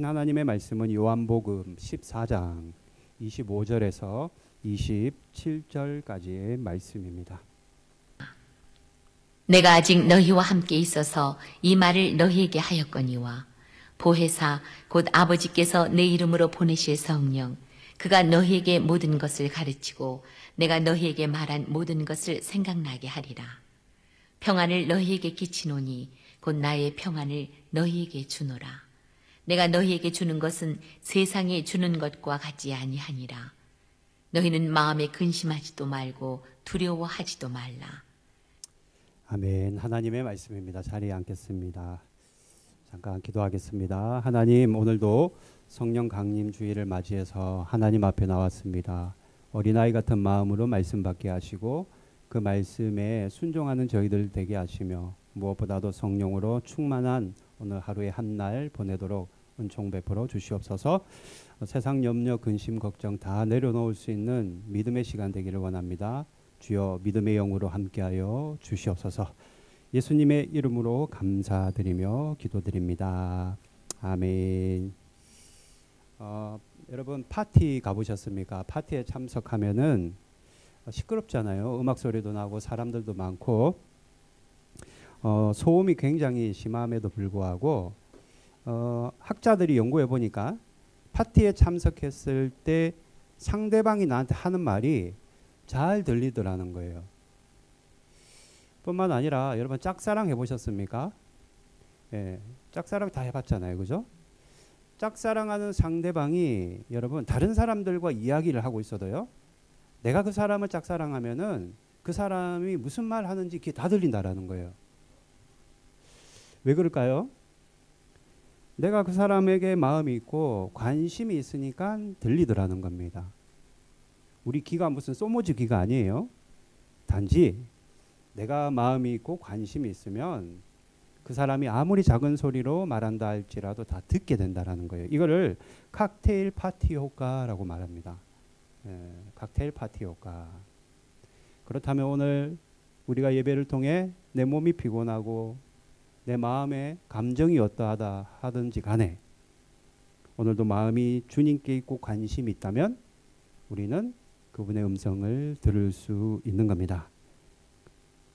하나님의 말씀은 요한복음 14장 25절에서 27절까지의 말씀입니다. 내가 아직 너희와 함께 있어서 이 말을 너희에게 하였거니와 보혜사 곧 아버지께서 내 이름으로 보내실 성령 그가 너희에게 모든 것을 가르치고 내가 너희에게 말한 모든 것을 생각나게 하리라. 평안을 너희에게 끼치노니 곧 나의 평안을 너희에게 주노라. 내가 너희에게 주는 것은 세상에 주는 것과 같지 아니하니라. 너희는 마음에 근심하지도 말고 두려워하지도 말라. 아멘. 하나님의 말씀입니다. 자리에 앉겠습니다. 잠깐 기도하겠습니다. 하나님, 오늘도 성령 강림 주일을 맞이해서 하나님 앞에 나왔습니다. 어린아이 같은 마음으로 말씀 받게 하시고 그 말씀에 순종하는 저희들 되게 하시며 무엇보다도 성령으로 충만한 오늘 하루의 한 날 보내도록 은총 베풀어 주시옵소서. 세상 염려 근심 걱정 다 내려놓을 수 있는 믿음의 시간 되기를 원합니다. 주여 믿음의 영으로 함께하여 주시옵소서. 예수님의 이름으로 감사드리며 기도드립니다. 아멘. 여러분 파티 가보셨습니까? 파티에 참석하면은 시끄럽잖아요. 음악 소리도 나고 사람들도 많고 소음이 굉장히 심함에도 불구하고 학자들이 연구해 보니까 파티에 참석했을 때 상대방이 나한테 하는 말이 잘 들리더라는 거예요. 뿐만 아니라 여러분 짝사랑 해보셨습니까? 예, 짝사랑 다 해봤잖아요. 그죠? 짝사랑하는 상대방이 여러분 다른 사람들과 이야기를 하고 있어도요. 내가 그 사람을 짝사랑하면은 그 사람이 무슨 말 하는지 귀에 다 들린다라는 거예요. 왜 그럴까요? 내가 그 사람에게 마음이 있고 관심이 있으니까 들리더라는 겁니다. 우리 귀가 무슨 소모지 귀가 아니에요. 단지 내가 마음이 있고 관심이 있으면 그 사람이 아무리 작은 소리로 말한다 할지라도 다 듣게 된다라는 거예요. 이거를 칵테일 파티 효과라고 말합니다. 칵테일 파티 효과. 그렇다면 오늘 우리가 예배를 통해 내 몸이 피곤하고 내 마음에 감정이 어떠하다 하든지 간에 오늘도 마음이 주님께 있고 관심이 있다면 우리는 그분의 음성을 들을 수 있는 겁니다.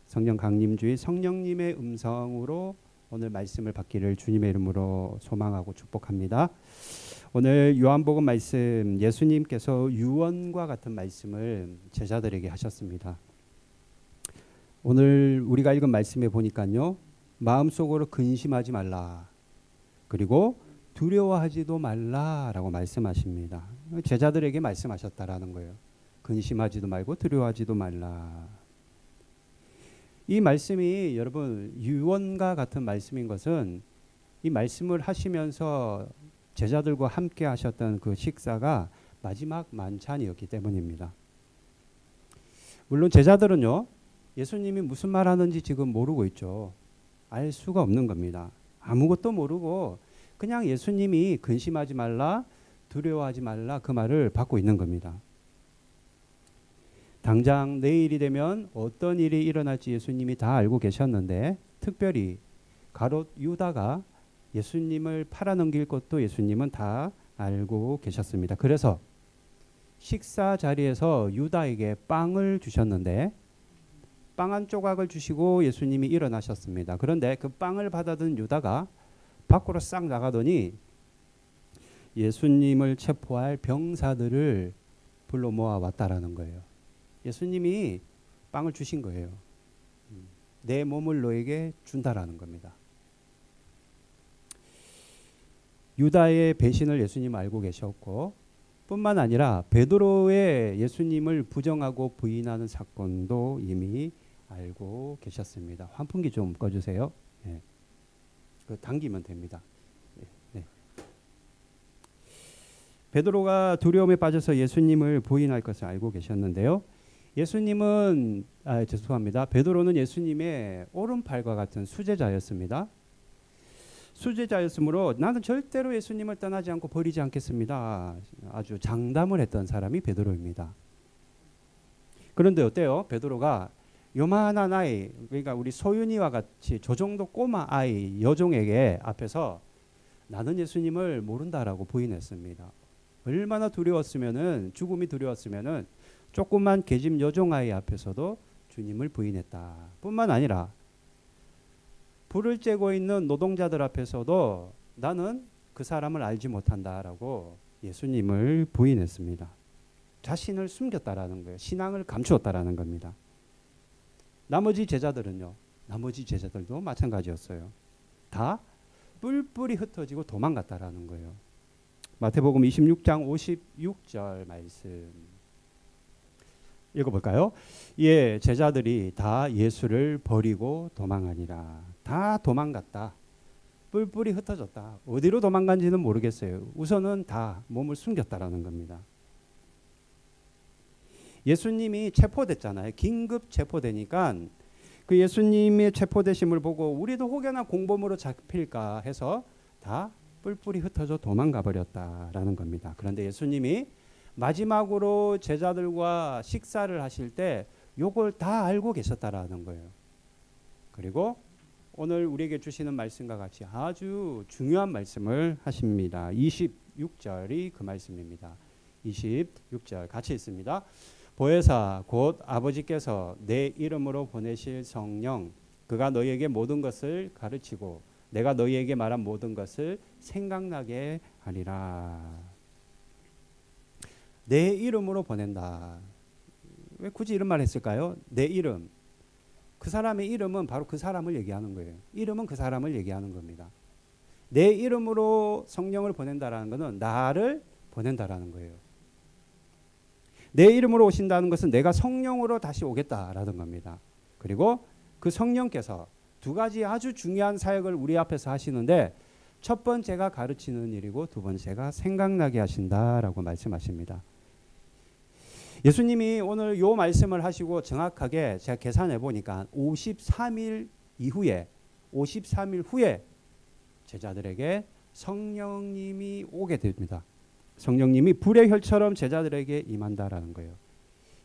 성령 강림주의 성령님의 음성으로 오늘 말씀을 받기를 주님의 이름으로 소망하고 축복합니다. 오늘 요한복음 말씀 예수님께서 유언과 같은 말씀을 제자들에게 하셨습니다. 오늘 우리가 읽은 말씀에 보니까요. 마음속으로 근심하지 말라. 그리고 두려워하지도 말라라고 말씀하십니다. 제자들에게 말씀하셨다라는 거예요. 근심하지도 말고 두려워하지도 말라. 이 말씀이 여러분 유언과 같은 말씀인 것은 이 말씀을 하시면서 제자들과 함께 하셨던 그 식사가 마지막 만찬이었기 때문입니다. 물론 제자들은요. 예수님이 무슨 말 하는지 지금 모르고 있죠. 알 수가 없는 겁니다. 아무것도 모르고 그냥 예수님이 근심하지 말라, 두려워하지 말라 그 말을 받고 있는 겁니다. 당장 내일이 되면 어떤 일이 일어날지 예수님이 다 알고 계셨는데 특별히 가롯 유다가 예수님을 팔아넘길 것도 예수님은 다 알고 계셨습니다. 그래서 식사 자리에서 유다에게 빵을 주셨는데 빵 한 조각을 주시고 예수님이 일어나셨습니다. 그런데 그 빵을 받아든 유다가 밖으로 싹 나가더니 예수님을 체포할 병사들을 불러 모아 왔다라는 거예요. 예수님이 빵을 주신 거예요. 내 몸을 너에게 준다라는 겁니다. 유다의 배신을 예수님 알고 계셨고 뿐만 아니라 베드로의 예수님을 부정하고 부인하는 사건도 이미 알고 계셨습니다. 환풍기 좀 꺼주세요. 네. 당기면 됩니다. 네. 베드로가 두려움에 빠져서 예수님을 부인할 것을 알고 계셨는데요. 예수님은 죄송합니다. 베드로는 예수님의 오른팔과 같은 수제자였습니다. 수제자였으므로 나는 절대로 예수님을 떠나지 않고 버리지 않겠습니다. 아주 장담을 했던 사람이 베드로입니다. 그런데 어때요? 베드로가 요만한 아이, 그러니까 우리 소윤이와 같이 저 정도 꼬마 아이 여종에게 앞에서 나는 예수님을 모른다라고 부인했습니다. 얼마나 두려웠으면은, 죽음이 두려웠으면은 조그만 계집 여종아이 앞에서도 주님을 부인했다. 뿐만 아니라 불을 쬐고 있는 노동자들 앞에서도 나는 그 사람을 알지 못한다라고 예수님을 부인했습니다. 자신을 숨겼다라는 거예요. 신앙을 감추었다라는 겁니다. 나머지 제자들은요. 나머지 제자들도 마찬가지였어요. 다 뿔뿔이 흩어지고 도망갔다라는 거예요. 마태복음 26장 56절 말씀 읽어볼까요? 예, 제자들이 다 예수를 버리고 도망하니라. 다 도망갔다. 뿔뿔이 흩어졌다. 어디로 도망간지는 모르겠어요. 우선은 다 몸을 숨겼다라는 겁니다. 예수님이 체포됐잖아요. 긴급 체포되니까 그 예수님의 체포되심을 보고 우리도 혹여나 공범으로 잡힐까 해서 다 뿔뿔이 흩어져 도망가 버렸다라는 겁니다. 그런데 예수님이 마지막으로 제자들과 식사를 하실 때 요걸 다 알고 계셨다라는 거예요. 그리고 오늘 우리에게 주시는 말씀과 같이 아주 중요한 말씀을 하십니다. 26절이 그 말씀입니다. 26절 같이 읽습니다. 보혜사 곧 아버지께서 내 이름으로 보내실 성령 그가 너희에게 모든 것을 가르치고 내가 너희에게 말한 모든 것을 생각나게 하리라. 내 이름으로 보낸다. 왜 굳이 이런 말 했을까요? 내 이름. 그 사람의 이름은 바로 그 사람을 얘기하는 거예요. 이름은 그 사람을 얘기하는 겁니다. 내 이름으로 성령을 보낸다라는 것은 나를 보낸다라는 거예요. 내 이름으로 오신다는 것은 내가 성령으로 다시 오겠다라는 겁니다. 그리고 그 성령께서 두 가지 아주 중요한 사역을 우리 앞에서 하시는데 첫 번째가 가르치는 일이고 두 번째가 생각나게 하신다라고 말씀하십니다. 예수님이 오늘 요 말씀을 하시고 정확하게 제가 계산해 보니까 53일 후에 제자들에게 성령님이 오게 됩니다. 성령님이 불의 혈처럼 제자들에게 임한다라는 거예요.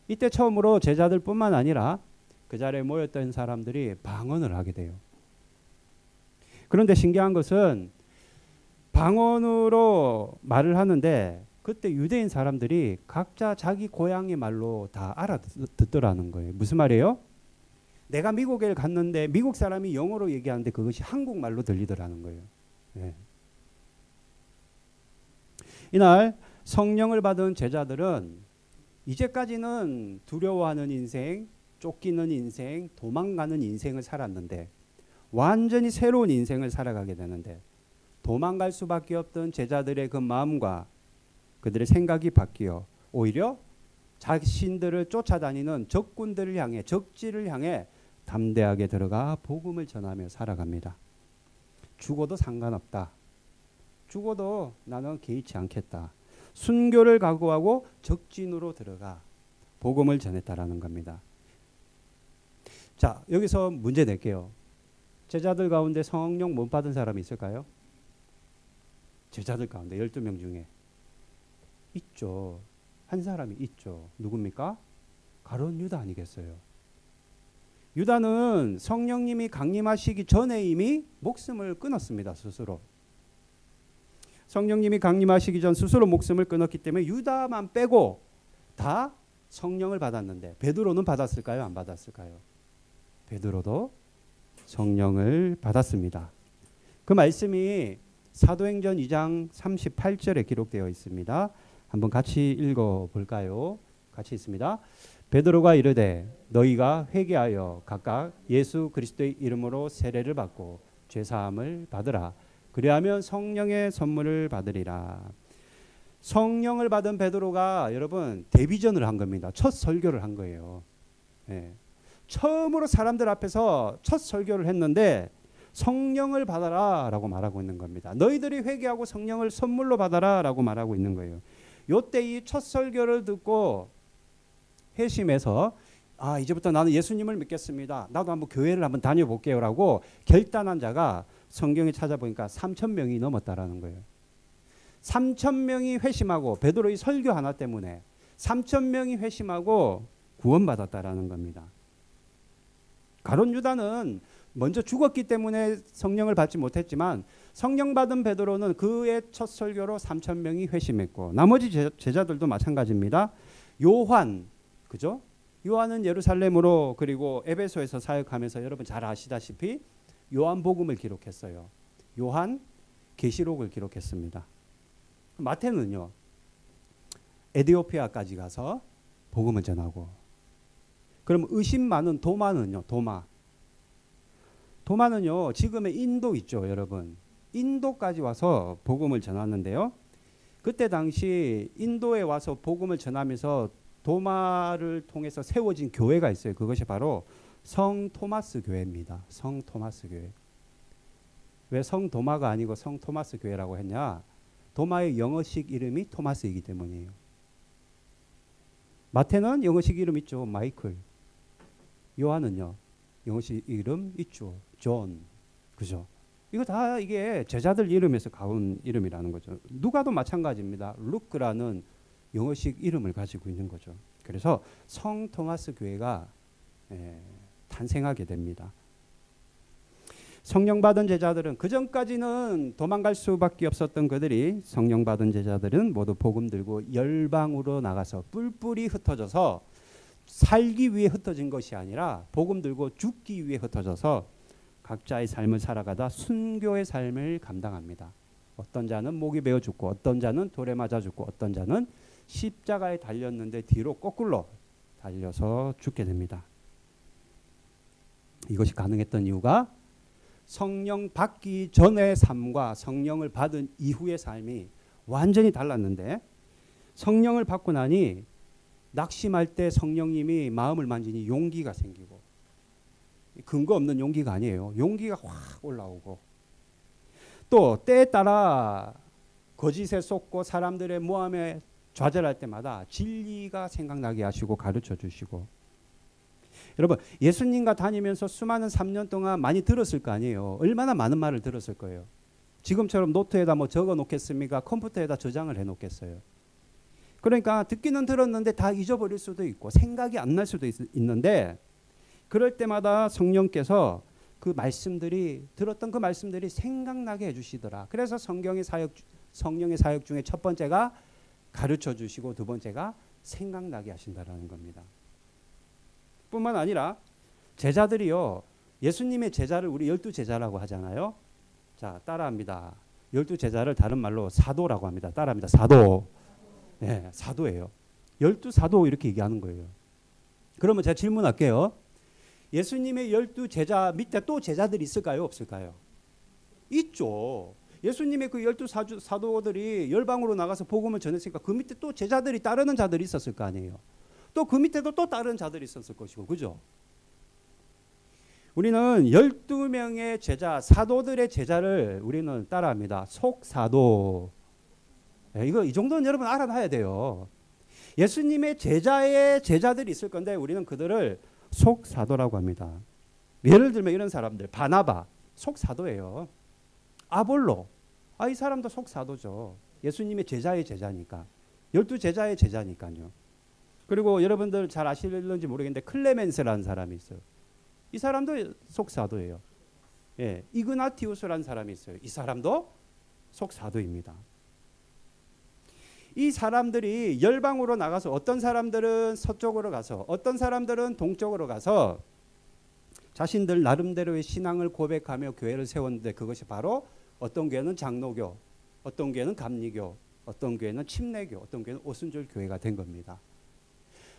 이때 처음으로 제자들뿐만 아니라 그 자리에 모였던 사람들이 방언을 하게 돼요. 그런데 신기한 것은 방언으로 말을 하는데 그때 유대인 사람들이 각자 자기 고향의 말로 다 알아듣더라는 거예요. 무슨 말이에요? 내가 미국에 갔는데 미국 사람이 영어로 얘기하는데 그것이 한국말로 들리더라는 거예요. 네. 이날 성령을 받은 제자들은 이제까지는 두려워하는 인생, 쫓기는 인생, 도망가는 인생을 살았는데 완전히 새로운 인생을 살아가게 되는데 도망갈 수밖에 없던 제자들의 그 마음과 그들의 생각이 바뀌어 오히려 자신들을 쫓아다니는 적군들을 향해 적지를 향해 담대하게 들어가 복음을 전하며 살아갑니다. 죽어도 상관없다. 죽어도 나는 개의치 않겠다. 순교를 각오하고 적진으로 들어가 복음을 전했다라는 겁니다. 자, 여기서 문제 낼게요. 제자들 가운데 성령 못 받은 사람이 있을까요? 제자들 가운데 12명 중에 있죠. 한 사람이 있죠. 누굽니까? 가룟 유다 아니겠어요? 유다는 성령님이 강림하시기 전에 이미 목숨을 끊었습니다. 스스로. 성령님이 강림하시기 전 스스로 목숨을 끊었기 때문에 유다만 빼고 다 성령을 받았는데 베드로는 받았을까요? 안 받았을까요? 베드로도 성령을 받았습니다. 그 말씀이 사도행전 2장 38절에 기록되어 있습니다. 한번 같이 읽어볼까요? 같이 있습니다. 베드로가 이르되 너희가 회개하여 각각 예수 그리스도의 이름으로 세례를 받고 죄사함을 받으라. 그리하면 성령의 선물을 받으리라. 성령을 받은 베드로가 여러분 데뷔전을 한 겁니다. 첫 설교를 한 거예요. 네. 처음으로 사람들 앞에서 첫 설교를 했는데 성령을 받아라 라고 말하고 있는 겁니다. 너희들이 회개하고 성령을 선물로 받아라 라고 말하고 있는 거예요. 요때 이 첫 설교를 듣고 회심해서 아 이제부터 나는 예수님을 믿겠습니다. 나도 한번 교회를 한번 다녀볼게요 라고 결단한 자가 성경에 찾아보니까 3,000명이 넘었다라는 거예요. 3,000명이 회심하고 베드로의 설교 하나 때문에 3,000명이 회심하고 구원받았다라는 겁니다. 가룟 유다는 먼저 죽었기 때문에 성령을 받지 못했지만 성령 받은 베드로는 그의 첫 설교로 3,000명이 회심했고 나머지 제자들도 마찬가지입니다. 요한, 그죠? 요한은 예루살렘으로 그리고 에베소에서 사역하면서 여러분 잘 아시다시피 요한복음을 기록했어요. 요한 계시록을 기록했습니다. 마태는요. 에디오피아까지 가서 복음을 전하고 그럼 의심 많은 도마는요. 도마는요. 지금의 인도 있죠, 여러분. 인도까지 와서 복음을 전하는데요. 그때 당시 인도에 와서 복음을 전하면서 도마를 통해서 세워진 교회가 있어요. 그것이 바로 성 토마스 교회입니다. 성 토마스 교회. 왜 성 도마가 아니고 성 토마스 교회라고 했냐? 도마의 영어식 이름이 토마스이기 때문이에요. 마태는 영어식 이름 있죠. 마이클. 요한은요. 영어식 이름 있죠. 존. 그죠? 이거 다 이게 제자들 이름에서 가온 이름이라는 거죠. 누가도 마찬가지입니다. 루크라는 영어식 이름을 가지고 있는 거죠. 그래서 성 토마스 교회가 탄생하게 됩니다. 성령 받은 제자들은 그 전까지는 도망갈 수밖에 없었던 그들이 성령 받은 제자들은 모두 복음 들고 열방으로 나가서 뿔뿔이 흩어져서 살기 위해 흩어진 것이 아니라 복음 들고 죽기 위해 흩어져서 각자의 삶을 살아가다 순교의 삶을 감당합니다. 어떤 자는 목이 베어 죽고 어떤 자는 돌에 맞아 죽고 어떤 자는 십자가에 달렸는데 뒤로 거꾸로 달려서 죽게 됩니다. 이것이 가능했던 이유가 성령 받기 전의 삶과 성령을 받은 이후의 삶이 완전히 달랐는데 성령을 받고 나니 낙심할 때 성령님이 마음을 만지니 용기가 생기고 근거 없는 용기가 아니에요. 용기가 확 올라오고 또 때에 따라 거짓에 속고 사람들의 모함에 좌절할 때마다 진리가 생각나게 하시고 가르쳐 주시고 여러분 예수님과 다니면서 수많은 3년 동안 많이 들었을 거 아니에요. 얼마나 많은 말을 들었을 거예요. 지금처럼 노트에다 뭐 적어 놓겠습니까? 컴퓨터에다 저장을 해 놓겠어요. 그러니까 듣기는 들었는데 다 잊어버릴 수도 있고 생각이 안 날 수도 있는데 그럴 때마다 성령께서 그 말씀들이 들었던 그 말씀들이 생각나게 해주시더라. 그래서 성령의 사역 중에 첫 번째가 가르쳐 주시고 두 번째가 생각나게 하신다라는 겁니다. 뿐만 아니라 제자들이요. 예수님의 제자를 우리 12제자라고 하잖아요. 자, 따라합니다. 12제자를 다른 말로 사도라고 합니다. 따라합니다. 사도. 네, 사도예요. 12사도 이렇게 얘기하는 거예요. 그러면 제가 질문할게요. 예수님의 12제자 밑에 또 제자들이 있을까요? 없을까요? 있죠. 예수님의 그 12사도들이 열방으로 나가서 복음을 전했으니까 그 밑에 또 제자들이 따르는 자들이 있었을 거 아니에요. 또 그 밑에도 또 다른 자들이 있었을 것이고, 그죠? 우리는 12명의 제자, 사도들의 제자를 우리는 따라합니다. 속사도. 이 정도는 여러분 알아놔야 돼요. 예수님의 제자의 제자들이 있을 건데 우리는 그들을 속사도라고 합니다. 예를 들면 이런 사람들, 바나바, 속사도예요. 아볼로, 이 사람도 속사도죠. 예수님의 제자의 제자니까. 12제자의 제자니까요. 그리고 여러분들 잘 아실는지 모르겠는데 클레멘스라는 사람이 있어요. 이 사람도 속사도예요. 예, 이그나티우스라는 사람이 있어요. 이 사람도 속사도입니다. 이 사람들이 열방으로 나가서 어떤 사람들은 서쪽으로 가서 어떤 사람들은 동쪽으로 가서 자신들 나름대로의 신앙을 고백하며 교회를 세웠는데 그것이 바로 어떤 교회는 장로교, 어떤 교회는 감리교, 어떤 교회는 침례교, 어떤 교회는 오순절 교회가 된 겁니다.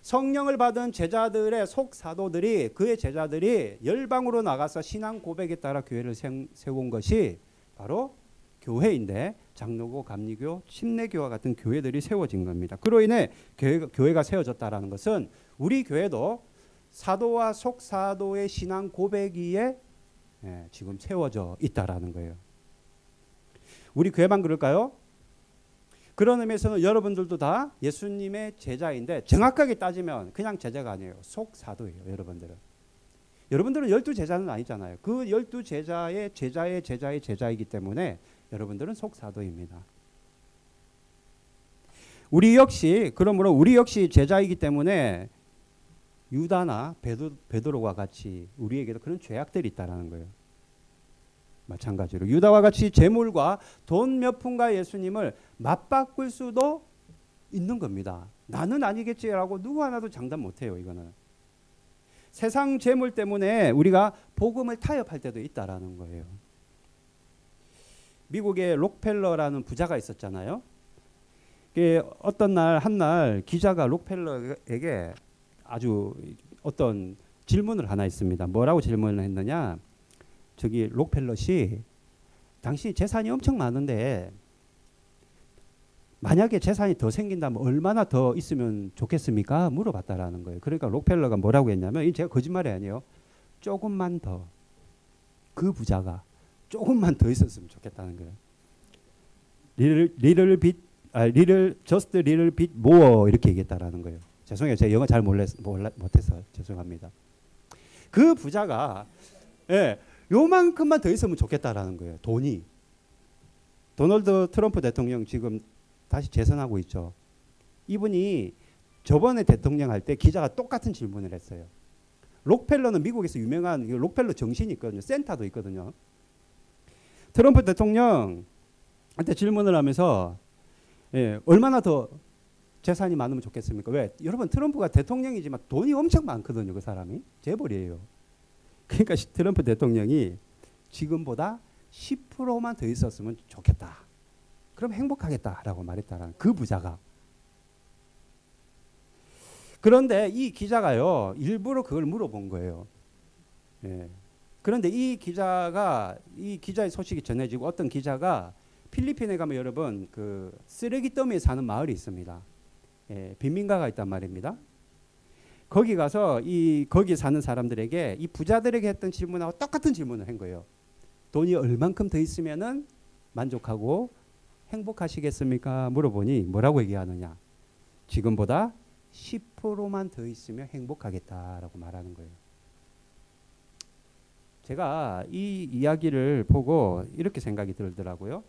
성령을 받은 제자들의 속사도들이 그의 제자들이 열방으로 나가서 신앙 고백에 따라 교회를 세운 것이 바로 교회인데 장로교, 감리교, 침례교와 같은 교회들이 세워진 겁니다. 그로 인해 교회가 세워졌다라는 것은 우리 교회도 사도와 속사도의 신앙 고백 위에 지금 세워져 있다라는 거예요. 우리 교회만 그럴까요? 그런 의미에서는 여러분들도 다 예수님의 제자인데 정확하게 따지면 그냥 제자가 아니에요. 속사도예요. 여러분들은 12제자는 아니잖아요. 그 12제자의 제자의 제자의 제자이기 때문에 여러분들은 속사도입니다. 그러므로 우리 역시 제자이기 때문에 유다나 베드로와 같이 우리에게도 그런 죄악들이 있다라는 거예요. 마찬가지로 유다와 같이 재물과 돈 몇 푼과 예수님을 맞바꿀 수도 있는 겁니다. 나는 아니겠지라고 누구 하나도 장담 못해요. 이거는 세상 재물 때문에 우리가 복음을 타협할 때도 있다라는 거예요. 미국에 록펠러라는 부자가 있었잖아요. 어떤 날 한날 기자가 록펠러에게 아주 어떤 질문을 하나 했습니다. 뭐라고 질문을 했느냐? 저기 록펠러 씨, 당신이 재산이 엄청 많은데 만약에 재산이 더 생긴다면 얼마나 더 있으면 좋겠습니까? 물어봤다라는 거예요. 그러니까 록펠러가 뭐라고 했냐면, 이 제가 거짓말이 아니에요. 조금만 더, 그 부자가 조금만 더 있었으면 좋겠다는 거예요. just a little bit more 이렇게 얘기했다라는 거예요. 죄송해요. 제가 영어 잘 못해서 죄송합니다. 그 부자가 요만큼만 더 있으면 좋겠다라는 거예요. 돈이. 도널드 트럼프 대통령 지금 다시 재선하고 있죠. 이분이 저번에 대통령 할 때 기자가 똑같은 질문을 했어요. 록펠러는 미국에서 유명한 록펠러 정신이 있거든요. 센터도 있거든요. 트럼프 대통령한테 질문을 하면서 얼마나 더 재산이 많으면 좋겠습니까? 왜? 여러분 트럼프가 대통령이지만 돈이 엄청 많거든요. 그 사람이. 재벌이에요. 그러니까 트럼프 대통령이 지금보다 10%만 더 있었으면 좋겠다. 그럼 행복하겠다라고 말했다라는 그 부자가. 그런데 이 기자가요. 일부러 그걸 물어본 거예요. 그런데 이 기자의 소식이 전해지고 어떤 기자가 필리핀에 가면 여러분 그 쓰레기 더미에 사는 마을이 있습니다. 빈민가가 있단 말입니다. 거기 가서 거기 사는 사람들에게 이 부자들에게 했던 질문하고 똑같은 질문을 한 거예요. 돈이 얼만큼 더 있으면은 만족하고 행복하시겠습니까? 물어보니 뭐라고 얘기하느냐? 지금보다 10%만 더 있으면 행복하겠다라고 말하는 거예요. 제가 이 이야기를 보고 이렇게 생각이 들더라고요.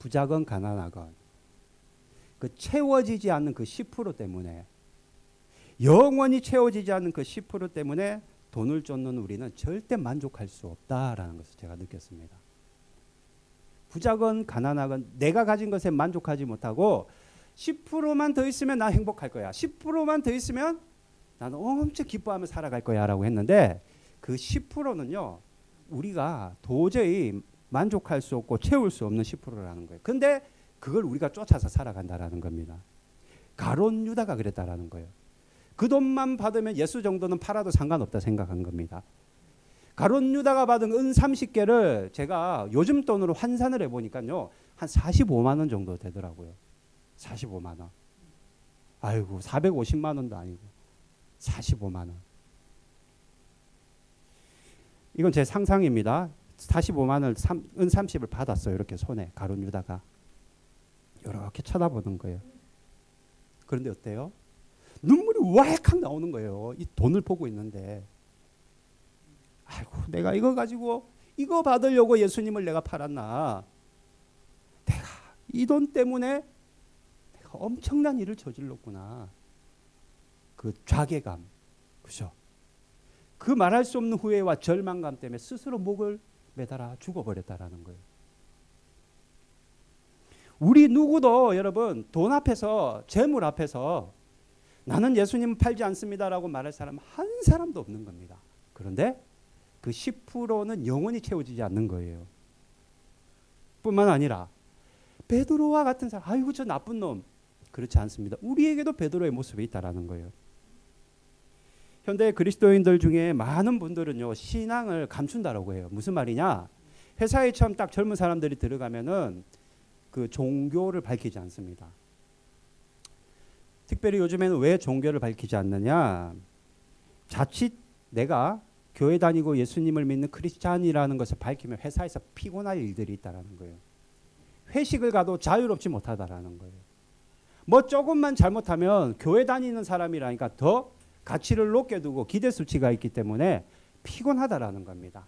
부자건 가난하건 그 채워지지 않는 그 10% 때문에 영원히 채워지지 않는 그 10% 때문에 돈을 쫓는 우리는 절대 만족할 수 없다라는 것을 제가 느꼈습니다. 부자건 가난하건 내가 가진 것에 만족하지 못하고 10%만 더 있으면 나 행복할 거야. 10%만 더 있으면 나는 엄청 기뻐하며 살아갈 거야 라고 했는데 그 10%는요. 우리가 도저히 만족할 수 없고 채울 수 없는 10%라는 거예요. 근데 그걸 우리가 쫓아서 살아간다라는 겁니다. 가룟 유다가 그랬다라는 거예요. 그 돈만 받으면 예수 정도는 팔아도 상관없다 생각한 겁니다. 가룟 유다가 받은 은 30개를 제가 요즘 돈으로 환산을 해보니까요. 한 45만 원 정도 되더라고요. 45만 원. 아이고 450만 원도 아니고 45만 원. 이건 제 상상입니다. 45만 원, 은 30을 받았어요. 이렇게 손에 가룟 유다가. 이렇게 쳐다보는 거예요. 그런데 어때요? 눈물이 와익하게 나오는 거예요. 이 돈을 보고 있는데. 아이고 내가 이거 가지고 이거 받으려고 예수님을 내가 팔았나. 내가 이 돈 때문에 내가 엄청난 일을 저질렀구나. 그 좌괴감. 그죠? 그 말할 수 없는 후회와 절망감 때문에 스스로 목을 매달아 죽어버렸다라는 거예요. 우리 누구도 여러분 돈 앞에서 재물 앞에서 나는 예수님 팔지 않습니다라고 말할 사람 한 사람도 없는 겁니다. 그런데 그 10%는 영원히 채워지지 않는 거예요. 뿐만 아니라 베드로와 같은 사람, 아이고 저 나쁜 놈. 그렇지 않습니다. 우리에게도 베드로의 모습이 있다라는 거예요. 현대 그리스도인들 중에 많은 분들은요 신앙을 감춘다라고 해요. 무슨 말이냐? 회사에 처음 딱 젊은 사람들이 들어가면은 그 종교를 밝히지 않습니다. 특별히 요즘에는 왜 종교를 밝히지 않느냐? 자칫 내가 교회 다니고 예수님을 믿는 크리스찬이라는 것을 밝히면 회사에서 피곤할 일들이 있다라는 거예요. 회식을 가도 자유롭지 못하다라는 거예요. 뭐 조금만 잘못하면 교회 다니는 사람이라니까 더 가치를 높게 두고 기대 수치가 있기 때문에 피곤하다라는 겁니다.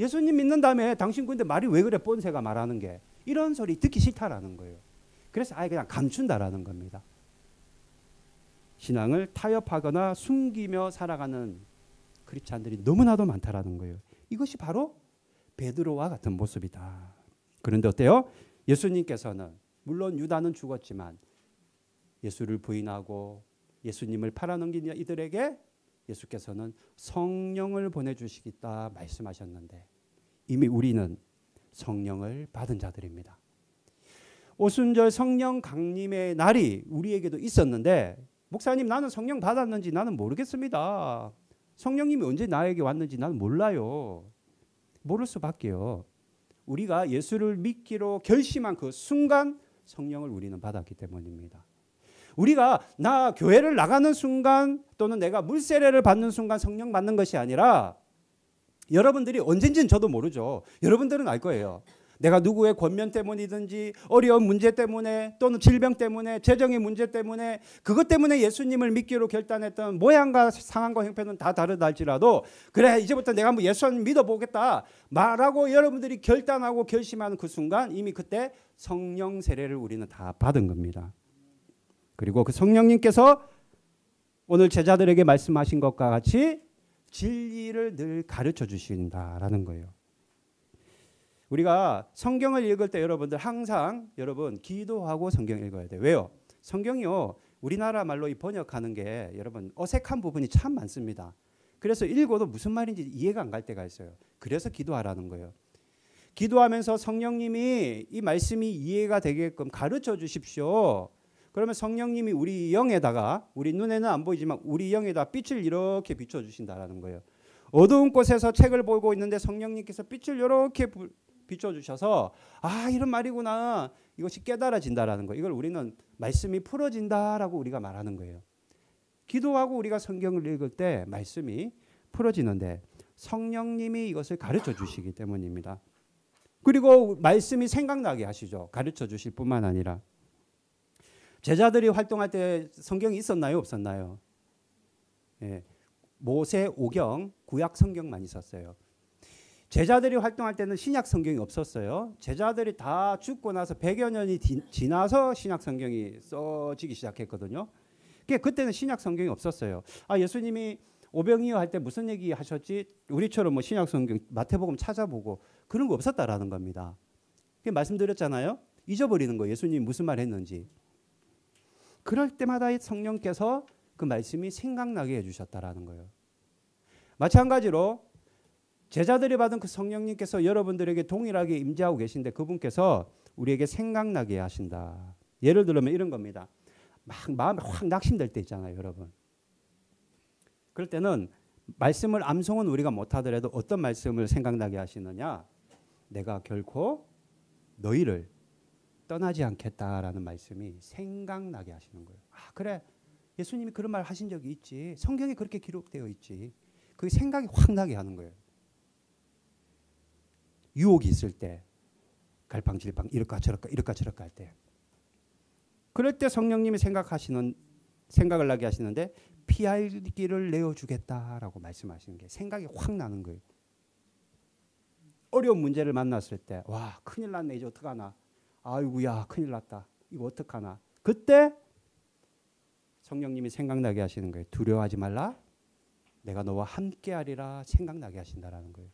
예수님 믿는 다음에 당신 근데 말이 왜 그래 뻔세가 말하는 게 이런 소리 듣기 싫다라는 거예요. 그래서 아예 그냥 감춘다라는 겁니다. 신앙을 타협하거나 숨기며 살아가는 크리스찬들이 너무나도 많다라는 거예요. 이것이 바로 베드로와 같은 모습이다. 그런데 어때요? 예수님께서는 물론 유다는 죽었지만 예수를 부인하고 예수님을 팔아넘긴 이들에게 예수께서는 성령을 보내주시겠다 말씀하셨는데 이미 우리는 성령을 받은 자들입니다. 오순절 성령 강림의 날이 우리에게도 있었는데 목사님 나는 성령 받았는지 나는 모르겠습니다. 성령님이 언제 나에게 왔는지 나는 몰라요. 모를 수밖에요. 우리가 예수를 믿기로 결심한 그 순간 성령을 우리는 받았기 때문입니다. 우리가 나 교회를 나가는 순간 또는 내가 물세례를 받는 순간 성령 받는 것이 아니라 여러분들이 언젠지는 저도 모르죠. 여러분들은 알 거예요. 내가 누구의 권면 때문이든지 어려운 문제 때문에 또는 질병 때문에 재정의 문제 때문에 그것 때문에 예수님을 믿기로 결단했던 모양과 상황과 형편은 다 다르다 할지라도 그래 이제부터 내가 한번 예수님 믿어보겠다 말하고 여러분들이 결단하고 결심하는 그 순간 이미 그때 성령 세례를 우리는 다 받은 겁니다. 그리고 그 성령님께서 오늘 제자들에게 말씀하신 것과 같이 진리를 늘 가르쳐 주신다라는 거예요. 우리가 성경을 읽을 때 여러분들 항상 여러분 기도하고 성경 읽어야 돼요. 왜요? 성경이요. 우리나라 말로 이 번역하는 게 여러분 어색한 부분이 참 많습니다. 그래서 읽어도 무슨 말인지 이해가 안 갈 때가 있어요. 그래서 기도하라는 거예요. 기도하면서 성령님이 이 말씀이 이해가 되게끔 가르쳐 주십시오. 그러면 성령님이 우리 영에다가 우리 눈에는 안 보이지만 우리 영에다 빛을 이렇게 비춰주신다라는 거예요. 어두운 곳에서 책을 보고 있는데 성령님께서 빛을 이렇게 비춰주셔서 아 이런 말이구나 이것이 깨달아진다라는 거. 이걸 우리는 말씀이 풀어진다라고 우리가 말하는 거예요. 기도하고 우리가 성경을 읽을 때 말씀이 풀어지는데 성령님이 이것을 가르쳐 주시기 때문입니다. 그리고 말씀이 생각나게 하시죠. 가르쳐 주실 뿐만 아니라 제자들이 활동할 때 성경이 있었나요? 없었나요? 예, 모세 오경 구약 성경만 있었어요. 제자들이 활동할 때는 신약 성경이 없었어요. 제자들이 다 죽고 나서 100여 년이 지나서 신약 성경이 써지기 시작했거든요. 그때는 신약 성경이 없었어요. 아 예수님이 오병이어 할 때 무슨 얘기 하셨지? 우리처럼 뭐 신약 성경 마태복음 찾아보고 그런 거 없었다라는 겁니다. 말씀드렸잖아요. 잊어버리는 거예요. 예수님이 무슨 말 했는지. 그럴 때마다 성령께서 그 말씀이 생각나게 해주셨다라는 거예요. 마찬가지로 제자들이 받은 그 성령님께서 여러분들에게 동일하게 임재하고 계신데 그분께서 우리에게 생각나게 하신다. 예를 들면 이런 겁니다. 막 마음이 확 낙심될 때 있잖아요, 여러분. 그럴 때는 말씀을 암송은 우리가 못하더라도 어떤 말씀을 생각나게 하시느냐? 내가 결코 너희를 떠나지 않겠다라는 말씀이 생각나게 하시는 거예요. 아 그래 예수님이 그런 말 하신 적이 있지. 성경에 그렇게 기록되어 있지. 그게 생각이 확 나게 하는 거예요. 유혹이 있을 때 갈팡질팡 이럴까 저럴까 할 때 그럴 때 성령님이 생각을 나게 하시는데 피할 길을 내어주겠다라고 말씀하시는 게 생각이 확 나는 거예요. 어려운 문제를 만났을 때 와 큰일 났네 이제 어떡하나 아이고야 큰일 났다 이거 어떡하나 그때 성령님이 생각나게 하시는 거예요. 두려워하지 말라 내가 너와 함께하리라 생각나게 하신다라는 거예요.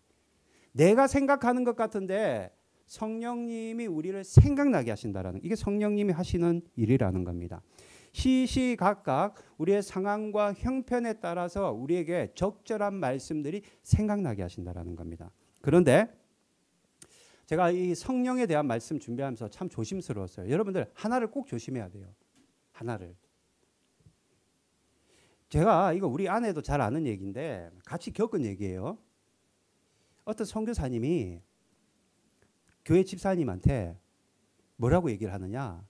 내가 생각하는 것 같은데 성령님이 우리를 생각나게 하신다라는 이게 성령님이 하시는 일이라는 겁니다. 시시각각 우리의 상황과 형편에 따라서 우리에게 적절한 말씀들이 생각나게 하신다라는 겁니다. 그런데 제가 이 성령에 대한 말씀 준비하면서 참 조심스러웠어요. 여러분들 하나를 꼭 조심해야 돼요. 하나를. 제가 이거 우리 아내도 잘 아는 얘기인데 같이 겪은 얘기예요. 어떤 선교사님이 교회 집사님한테 뭐라고 얘기를 하느냐.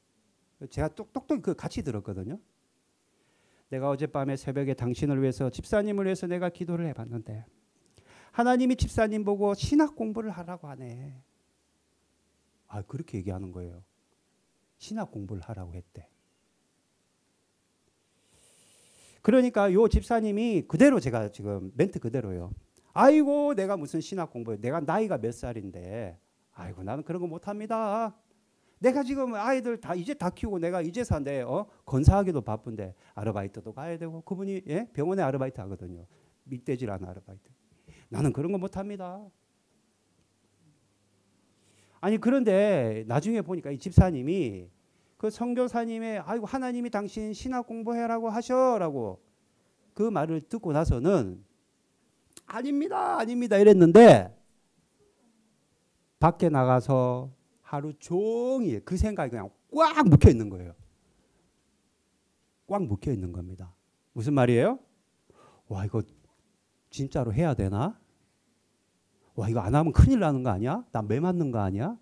제가 똑똑히 그 같이 들었거든요. 내가 어젯밤에 새벽에 당신을 위해서 집사님을 위해서 내가 기도를 해봤는데 하나님이 집사님 보고 신학 공부를 하라고 하네. 아 그렇게 얘기하는 거예요. 신학 공부를 하라고 했대. 그러니까 요 집사님이 그대로 제가 지금 멘트 그대로요. 아이고 내가 무슨 신학 공부해. 내가 나이가 몇 살인데 아이고 나는 그런 거 못합니다. 내가 지금 아이들 이제 다 키우고 내가 이제 산대 건사하기도 바쁜데 아르바이트도 가야 되고 그분이 병원에 아르바이트 하거든요. 밑대질 않은 아르바이트. 나는 그런 거 못합니다. 아니 그런데 나중에 보니까 이 집사님이 그 선교사님의 아이고 하나님이 당신 신학 공부해라고 하셔라고 그 말을 듣고 나서는 아닙니다 이랬는데 밖에 나가서 하루 종일 그 생각이 그냥 꽉 묵혀 있는 거예요. 꽉 묵혀 있는 겁니다. 무슨 말이에요? 와 이거 진짜로 해야 되나? 와 이거 안 하면 큰일 나는 거 아니야? 나 매 맞는 거 아니야?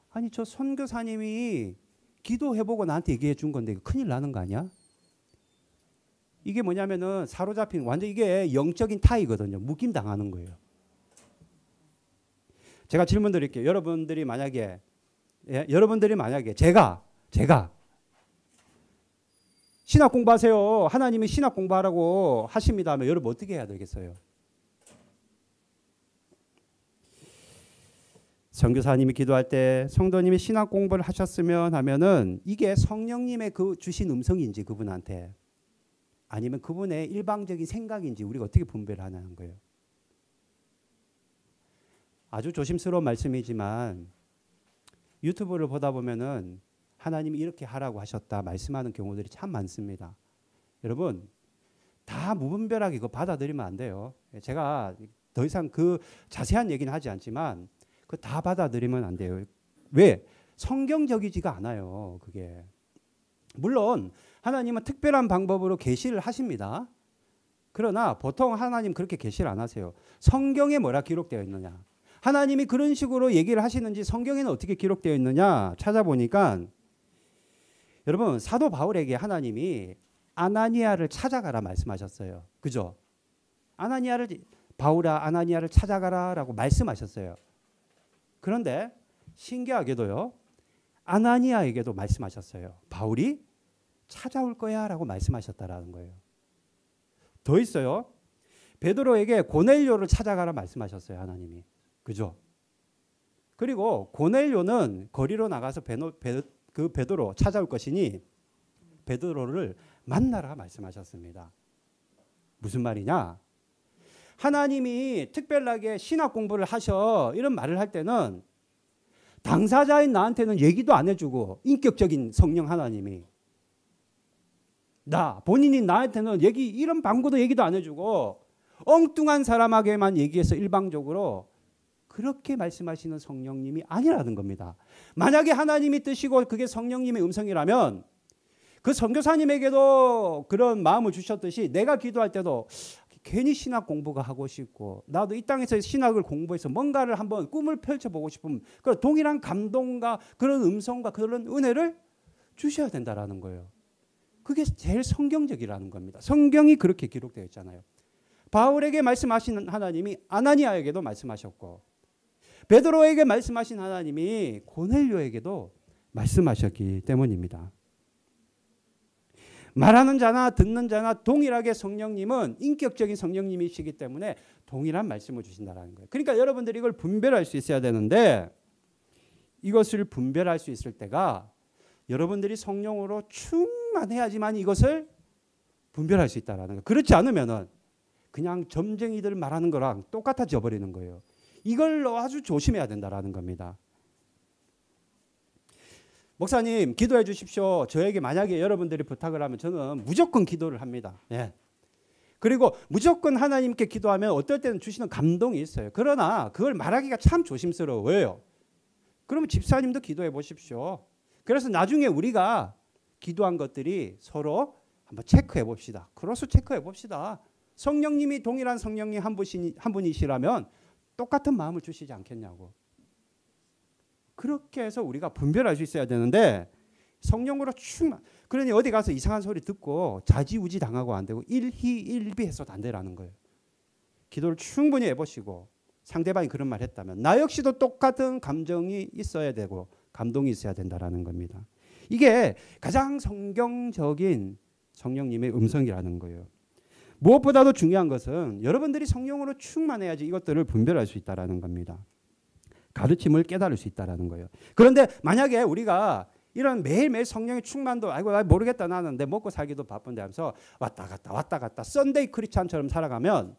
아니 저 선교사님이 기도해보고 나한테 얘기해 준 건데 이거 큰일 나는 거 아니야? 이게 뭐냐면은 사로잡힌 완전 이게 영적인 타이거든요. 묶임 당하는 거예요. 제가 질문 드릴게요. 여러분들이 만약에 제가 신학 공부하세요. 하나님이 신학 공부하라고 하십니다 하면 여러분 어떻게 해야 되겠어요? 선교사님이 기도할 때 성도님이 신학 공부를 하셨으면 하면은 이게 성령님의 그 주신 음성인지 그분한테 아니면 그분의 일방적인 생각인지 우리가 어떻게 분별을 하냐는 거예요. 아주 조심스러운 말씀이지만 유튜브를 보다 보면은 하나님이 이렇게 하라고 하셨다 말씀하는 경우들이 참 많습니다. 여러분 다 무분별하게 이거 받아들이면 안 돼요. 제가 더 이상 그 자세한 얘기는 하지 않지만 그 다 받아들이면 안 돼요. 왜? 성경적이지가 않아요. 그게. 물론 하나님은 특별한 방법으로 계시를 하십니다. 그러나 보통 하나님 그렇게 계시를 안 하세요. 성경에 뭐라 기록되어 있느냐. 하나님이 그런 식으로 얘기를 하시는지 성경에는 어떻게 기록되어 있느냐 찾아보니까 여러분 사도 바울에게 하나님이 아나니아를 찾아가라 말씀하셨어요. 그죠? 바울아 아나니아를 찾아가라라고 말씀하셨어요. 그런데 신기하게도요. 아나니아에게도 말씀하셨어요. 바울이 찾아올 거야라고 말씀하셨다라는 거예요. 더 있어요. 베드로에게 고넬료를 찾아가라 말씀하셨어요. 하나님이. 그죠? 그리고 고넬료는 거리로 나가서 베드로 찾아올 것이니 베드로를 만나라 말씀하셨습니다. 무슨 말이냐? 하나님이 특별하게 신학 공부를 하셔 이런 말을 할 때는 당사자인 나한테는 얘기도 안 해주고 인격적인 성령 하나님이 본인이 나한테는 이런 방구도 얘기도 안 해주고 엉뚱한 사람에게만 얘기해서 일방적으로 그렇게 말씀하시는 성령님이 아니라는 겁니다. 만약에 하나님이 뜻이고 그게 성령님의 음성이라면 그 선교사님에게도 그런 마음을 주셨듯이 내가 기도할 때도 괜히 신학 공부가 하고 싶고 나도 이 땅에서 신학을 공부해서 뭔가를 한번 꿈을 펼쳐보고 싶으면 그 동일한 감동과 그런 음성과 그런 은혜를 주셔야 된다라는 거예요. 그게 제일 성경적이라는 겁니다. 성경이 그렇게 기록되어 있잖아요. 바울에게 말씀하신 하나님이 아나니아에게도 말씀하셨고 베드로에게 말씀하신 하나님이 고넬료에게도 말씀하셨기 때문입니다. 말하는 자나 듣는 자나 동일하게 성령님은 인격적인 성령님이시기 때문에 동일한 말씀을 주신다는 거예요. 그러니까 여러분들이 이걸 분별할 수 있어야 되는데 이것을 분별할 수 있을 때가 여러분들이 성령으로 충만해야지만 이것을 분별할 수 있다는 거예요. 그렇지 않으면은 그냥 점쟁이들 말하는 거랑 똑같아져 버리는 거예요. 이걸 아주 조심해야 된다는 겁니다. 목사님 기도해 주십시오. 저에게 만약에 여러분들이 부탁을 하면 저는 무조건 기도를 합니다. 예. 그리고 무조건 하나님께 기도하면 어떨 때는 주시는 감동이 있어요. 그러나 그걸 말하기가 참 조심스러워요. 그러면 집사님도 기도해 보십시오. 그래서 나중에 우리가 기도한 것들이 서로 한번 체크해 봅시다. 크로스 체크해 봅시다. 성령님이 동일한 성령님 한 분이시라면 똑같은 마음을 주시지 않겠냐고. 그렇게 해서 우리가 분별할 수 있어야 되는데 성령으로 충만. 그러니 어디 가서 이상한 소리 듣고 좌지우지 당하고 안 되고 일희일비해서도 안 되라는 거예요. 기도를 충분히 해보시고 상대방이 그런 말 했다면 나 역시도 똑같은 감정이 있어야 되고 감동이 있어야 된다라는 겁니다. 이게 가장 성경적인 성령님의 음성이라는 거예요. 무엇보다도 중요한 것은 여러분들이 성령으로 충만해야지 이것들을 분별할 수 있다라는 겁니다. 가르침을 깨달을 수 있다라는 거예요. 그런데 만약에 우리가 이런 매일매일 성령의 충만도 아이고 모르겠다 나는 내 먹고 살기도 바쁜데 하면서 왔다 갔다 썬데이 크리스찬처럼 살아가면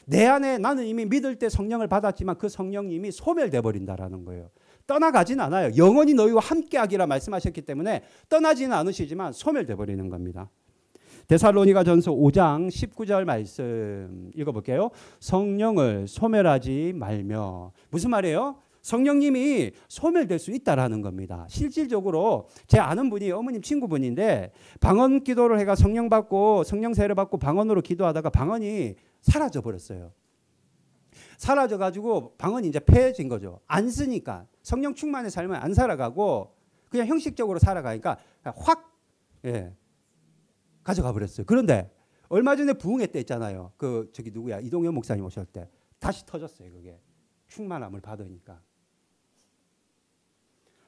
내 안에 나는 이미 믿을 때 성령을 받았지만 그 성령님이 소멸돼 버린다라는 거예요. 떠나가진 않아요. 영원히 너희와 함께하기라 말씀하셨기 때문에 떠나지는 않으시지만 소멸돼 버리는 겁니다. 데살로니가전서 5장 19절 말씀 읽어볼게요. 성령을 소멸하지 말며. 무슨 말이에요? 성령님이 소멸될 수 있다라는 겁니다. 실질적으로 제 아는 분이 어머님 친구분인데 방언 기도를 해가 성령 받고 성령 세례 받고 방언으로 기도하다가 방언이 사라져 버렸어요. 사라져 가지고 방언이 이제 폐해진 거죠. 안 쓰니까 성령 충만의 삶을 안 살아가고 그냥 형식적으로 살아가니까 확 가져가 버렸어요. 그런데 얼마 전에 부흥회 때 있잖아요. 그 저기 누구야 이동현 목사님 오실 때 다시 터졌어요. 그게 충만함을 받으니까.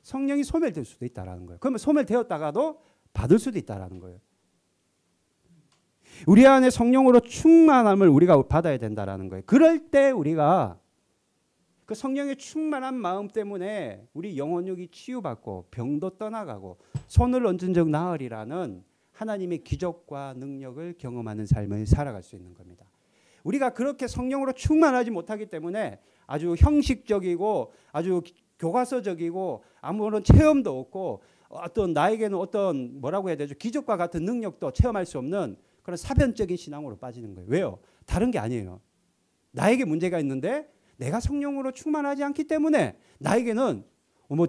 성령이 소멸될 수도 있다라는 거예요. 그러면 소멸되었다가도 받을 수도 있다라는 거예요. 우리 안에 성령으로 충만함을 우리가 받아야 된다라는 거예요. 그럴 때 우리가 그 성령의 충만한 마음 때문에 우리 영혼육이 치유받고 병도 떠나가고 손을 얹은 적 나으리라는 하나님의 기적과 능력을 경험하는 삶을 살아갈 수 있는 겁니다. 우리가 그렇게 성령으로 충만하지 못하기 때문에 아주 형식적이고 아주 교과서적이고 아무런 체험도 없고 어떤 나에게는 어떤 뭐라고 해야 되죠? 기적과 같은 능력도 체험할 수 없는 그런 사변적인 신앙으로 빠지는 거예요. 왜요? 다른 게 아니에요. 나에게 문제가 있는데 내가 성령으로 충만하지 않기 때문에 나에게는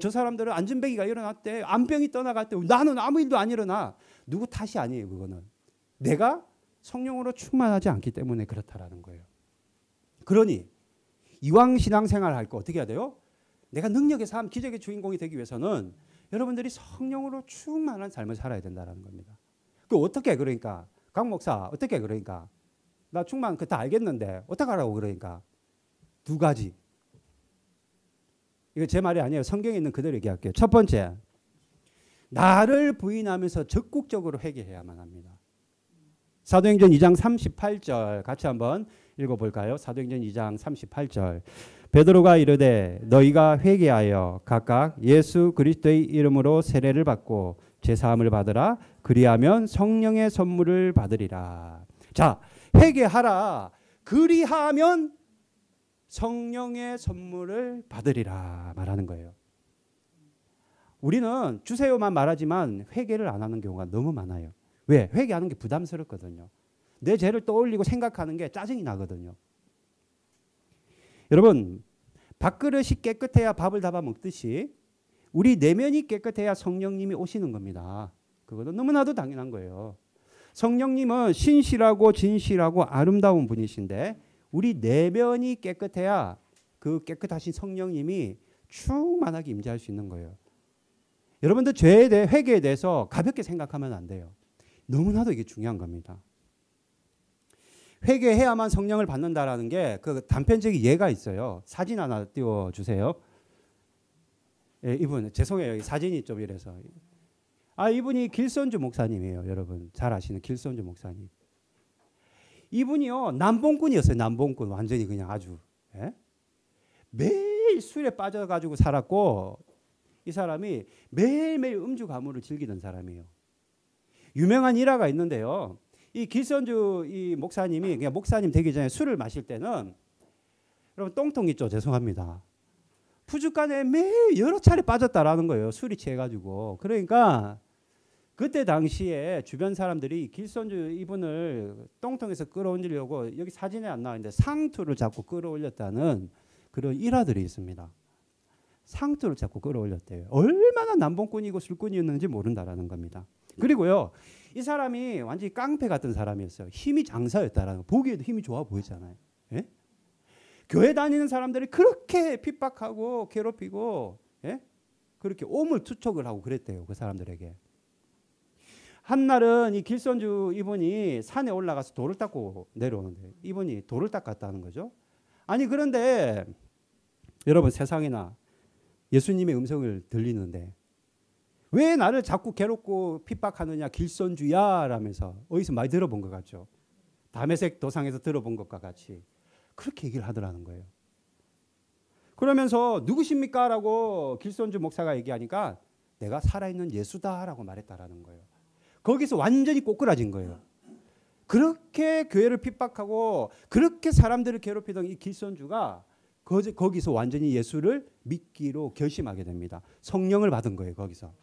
저 사람들은 안전병이가 일어났대. 암병이 떠나갔대. 나는 아무 일도 안 일어나. 누구 탓이 아니에요. 그거는. 내가 성령으로 충만하지 않기 때문에 그렇다라는 거예요. 그러니 이왕 신앙생활을 할 거 어떻게 해야 돼요? 내가 능력의 삶, 기적의 주인공이 되기 위해서는 여러분들이 성령으로 충만한 삶을 살아야 된다는 겁니다. 그 어떻게 그러니까 강 목사 어떻게 그러니까 나 충만 그 다 알겠는데 어떻게 하라고 그러니까 두 가지. 이거 제 말이 아니에요. 성경에 있는 그대로 얘기할게요. 첫 번째, 나를 부인하면서 적극적으로 회개해야만 합니다. 사도행전 2장 38절 같이 한번 읽어볼까요? 사도행전 2장 38절. 베드로가 이르되 너희가 회개하여 각각 예수 그리스도의 이름으로 세례를 받고 제사함을 받으라. 그리하면 성령의 선물을 받으리라. 자, 회개하라. 그리하면 성령의 선물을 받으리라 말하는 거예요. 우리는 주세요만 말하지만 회개를 안 하는 경우가 너무 많아요. 왜? 회개하는 게 부담스럽거든요. 내 죄를 떠올리고 생각하는 게 짜증이 나거든요. 여러분, 밥그릇이 깨끗해야 밥을 담아 먹듯이 우리 내면이 깨끗해야 성령님이 오시는 겁니다. 그거는 너무나도 당연한 거예요. 성령님은 신실하고 진실하고 아름다운 분이신데 우리 내면이 깨끗해야 그 깨끗하신 성령님이 충만하게 임재할 수 있는 거예요. 여러분들 죄에 대해 회개에 대해서 가볍게 생각하면 안 돼요. 너무나도 이게 중요한 겁니다. 회개해야만 성령을 받는다라는 게 그 단편적인 예가 있어요. 사진 하나 띄워주세요. 예, 이분 죄송해요. 사진이 좀 이래서. 이분이 길선주 목사님이에요. 여러분 잘 아시는 길선주 목사님. 이분이요 남봉꾼이었어요. 남봉꾼 완전히 그냥 아주 매일 술에 빠져가지고 살았고 이 사람이 매일매일 음주 가무를 즐기던 사람이에요. 유명한 일화가 있는데요. 이 길선주 이 목사님이 그냥 목사님 되기 전에 술을 마실 때는 여러분 똥통 있죠. 죄송합니다. 푸주간에 매일 여러 차례 빠졌다라는 거예요. 술이 취해가지고. 그러니까 그때 당시에 주변 사람들이 길선주 이분을 똥통에서 끌어올리려고 여기 사진에 안 나왔는데 상투를 자꾸 끌어올렸다는 그런 일화들이 있습니다. 상투를 자꾸 끌어올렸대요. 얼마나 남봉꾼이고 술꾼이었는지 모른다라는 겁니다. 그리고요. 이 사람이 완전히 깡패 같은 사람이었어요. 힘이 장사였다라는 거. 보기에도 힘이 좋아 보이잖아요. 예? 교회 다니는 사람들이 그렇게 핍박하고 괴롭히고 그렇게 오물투척을 하고 그랬대요. 그 사람들에게. 한날은 이 길선주 이분이 산에 올라가서 돌을 닦고 내려오는데 이분이 돌을 닦았다는 거죠. 아니 그런데 여러분 세상에나 예수님의 음성을 들리는데 왜 나를 자꾸 괴롭고 핍박하느냐 길선주야 라면서 어디서 많이 들어본 것 같죠. 다메섹 도상에서 들어본 것과 같이 그렇게 얘기를 하더라는 거예요. 그러면서 누구십니까? 라고 길손주 목사가 얘기하니까 내가 살아있는 예수다라고 말했다라는 거예요. 거기서 완전히 꼬꾸라진 거예요. 그렇게 교회를 핍박하고 그렇게 사람들을 괴롭히던 이 길손주가 거기서 완전히 예수를 믿기로 결심하게 됩니다. 성령을 받은 거예요. 거기서.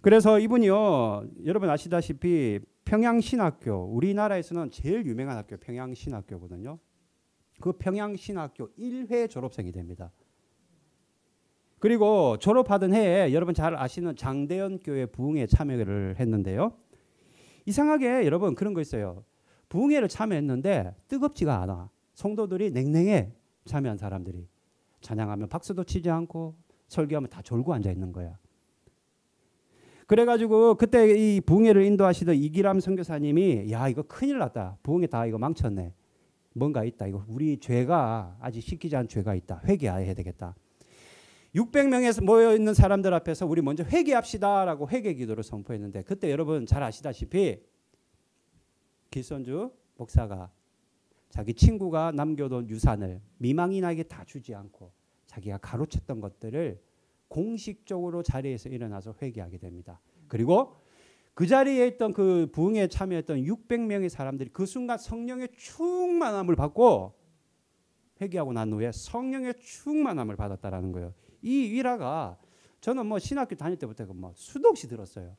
그래서 이분이요, 여러분 아시다시피 평양신학교, 우리나라에서는 제일 유명한 학교 평양신학교거든요. 그 평양신학교 1회 졸업생이 됩니다. 그리고 졸업하던 해에 여러분 잘 아시는 장대현 교회 부흥회에 참여를 했는데요. 이상하게 여러분 그런 거 있어요. 부흥회를 참여했는데 뜨겁지가 않아. 성도들이 냉랭해. 참여한 사람들이. 찬양하면 박수도 치지 않고 설교하면 다 졸고 앉아 있는 거야. 그래가지고 그때 이 부흥회를 인도하시던 이기람 선교사님이 야 이거 큰일 났다. 부흥회 다 이거 망쳤네. 뭔가 있다. 이거 우리 죄가 아직 씻기지 않은 죄가 있다. 회개해야 되겠다. 600명에서 모여있는 사람들 앞에서 우리 먼저 회개합시다라고 회개 기도를 선포했는데 그때 여러분 잘 아시다시피 길손주 목사가 자기 친구가 남겨둔 유산을 미망인에게 다 주지 않고 자기가 가로챘던 것들을 공식적으로 자리에서 일어나서 회개하게 됩니다. 그리고 그 자리에 있던 그 부흥회에 참여했던 600명의 사람들이 그 순간 성령의 충만함을 받고 회개하고 난 후에 성령의 충만함을 받았다라는 거예요. 이 일화가 저는 뭐 신학교 다닐 때부터 뭐 수도 없이 들었어요.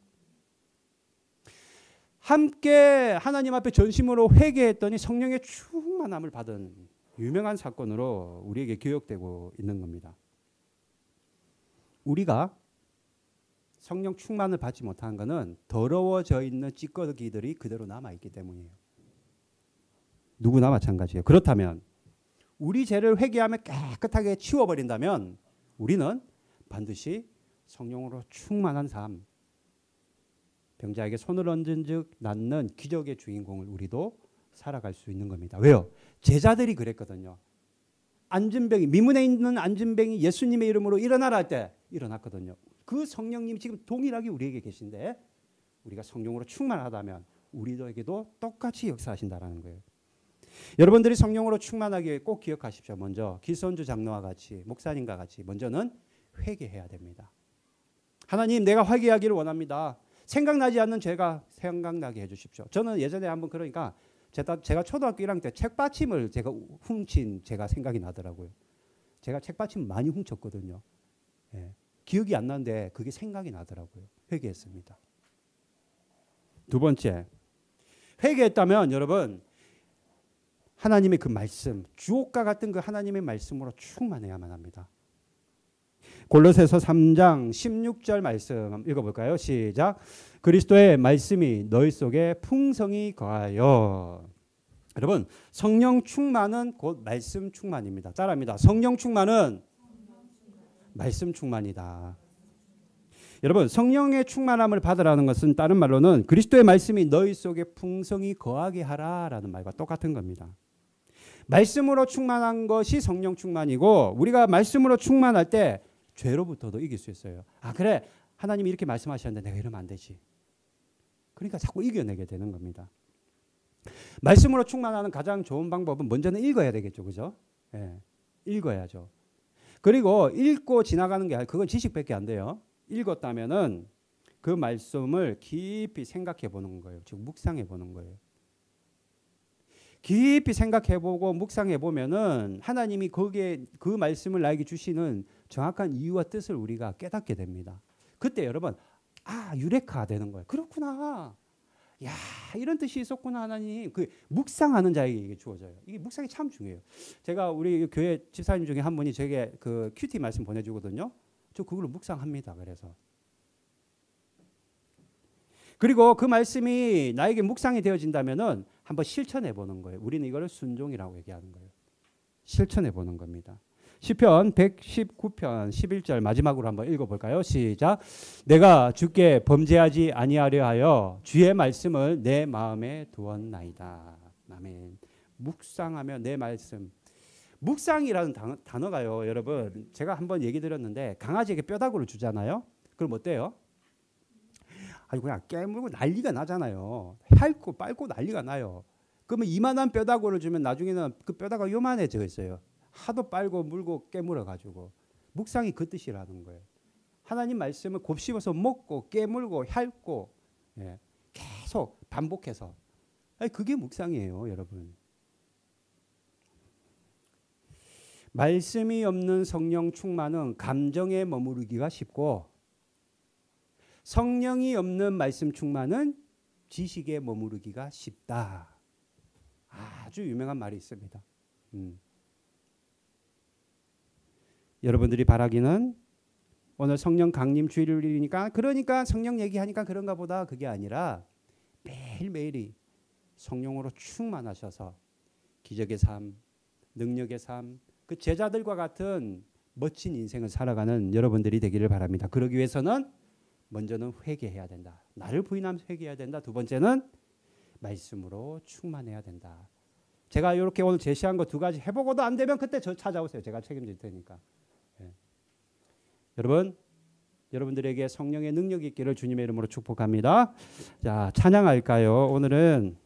함께 하나님 앞에 전심으로 회개했더니 성령의 충만함을 받은 유명한 사건으로 우리에게 기억되고 있는 겁니다. 우리가 성령 충만을 받지 못한 것은 더러워져 있는 찌꺼기들이 그대로 남아있기 때문이에요. 누구나 마찬가지예요. 그렇다면 우리 죄를 회개하며 깨끗하게 치워버린다면 우리는 반드시 성령으로 충만한 삶, 병자에게 손을 얹은 즉 낫는 기적의 주인공을 우리도 살아갈 수 있는 겁니다. 왜요? 제자들이 그랬거든요. 안진병이, 미문에 있는 안진병이 예수님의 이름으로 일어나라 할 때 일어났거든요. 그 성령님이 지금 동일하게 우리에게 계신데 우리가 성령으로 충만하다면 우리에게도 똑같이 역사하신다는 거예요. 여러분들이 성령으로 충만하기 위해 꼭 기억하십시오. 먼저 길손주 장로와 같이 목사님과 같이 먼저는 회개해야 됩니다. 하나님 내가 회개하기를 원합니다. 생각나지 않는 죄가 생각나게 해주십시오. 저는 예전에 한번 그러니까 제가 초등학교 1학년 때 책받침을 제가 훔친 제가 생각이 나더라고요. 제가 책받침 많이 훔쳤거든요. 예. 기억이 안 나는데 그게 생각이 나더라고요. 회개했습니다. 두 번째, 회개했다면 여러분 하나님의 그 말씀, 주옥과 같은 그 하나님의 말씀으로 충만해야만 합니다. 골로새서 3장 16절 말씀 읽어볼까요? 시작. 그리스도의 말씀이 너희 속에 풍성히 거하여. 여러분 성령 충만은 곧 말씀 충만입니다. 따라합니다. 성령 충만은 말씀 충만이다. 여러분 성령의 충만함을 받으라는 것은 다른 말로는 그리스도의 말씀이 너희 속에 풍성히 거하게 하라라는 말과 똑같은 겁니다. 말씀으로 충만한 것이 성령 충만이고 우리가 말씀으로 충만할 때 죄로부터도 이길 수 있어요. 아 그래 하나님이 이렇게 말씀하셨는데 내가 이러면 안 되지. 그러니까 자꾸 이겨내게 되는 겁니다. 말씀으로 충만하는 가장 좋은 방법은 먼저는 읽어야 되겠죠. 그죠? 예, 읽어야죠. 그리고 읽고 지나가는 게 아니라 그건 지식밖에 안 돼요. 읽었다면은 그 말씀을 깊이 생각해 보는 거예요. 즉 묵상해 보는 거예요. 깊이 생각해 보고 묵상해 보면은 하나님이 거기에 그 말씀을 나에게 주시는 정확한 이유와 뜻을 우리가 깨닫게 됩니다. 그때 여러분 유레카 되는 거예요. 그렇구나. 야 이런 뜻이 있었구나 하나님. 그 묵상하는 자에게 이게 주어져요. 이게 묵상이 참 중요해요. 제가 우리 교회 집사님 중에 한 분이 제게 그 큐티 말씀 보내주거든요. 저 그걸로 묵상합니다. 그래서 그리고 그 말씀이 나에게 묵상이 되어진다면은 한번 실천해 보는 거예요. 우리는 이걸 순종이라고 얘기하는 거예요. 실천해 보는 겁니다. 시편 119편 11절 마지막으로 한번 읽어볼까요? 시작. 내가 주께 범죄하지 아니하려 하여 주의 말씀을 내 마음에 두었나이다. 아멘. 묵상하며 내 말씀. 묵상이라는 단어가요. 여러분 제가 한번 얘기 드렸는데 강아지에게 뼈다구를 주잖아요. 그럼 어때요? 아니 그냥 깨물고 난리가 나잖아요. 핥고 빨고 난리가 나요. 그러면 이만한 뼈다구를 주면 나중에는 그 뼈다구가 요만해져 있어요. 하도 빨고 물고 깨물어 가지고 묵상이 그 뜻이라는 거예요. 하나님 말씀을 곱씹어서 먹고 깨물고 핥고 예, 계속 반복해서 아니, 그게 묵상이에요, 여러분. 말씀이 없는 성령 충만은 감정에 머무르기가 쉽고 성령이 없는 말씀 충만은 지식에 머무르기가 쉽다. 아주 유명한 말이 있습니다. 여러분들이 바라기는 오늘 성령 강림 주일이니까 그러니까 성령 얘기하니까 그런가 보다 그게 아니라 매일매일이 성령으로 충만하셔서 기적의 삶, 능력의 삶, 그 제자들과 같은 멋진 인생을 살아가는 여러분들이 되기를 바랍니다. 그러기 위해서는 먼저는 회개해야 된다. 나를 부인하면 회개해야 된다. 두 번째는 말씀으로 충만해야 된다. 제가 이렇게 오늘 제시한 거 두 가지 해보고도 안 되면 그때 저 찾아오세요. 제가 책임질 테니까. 예. 여러분, 여러분들에게 성령의 능력이 있기를 주님의 이름으로 축복합니다. 자, 찬양할까요? 오늘은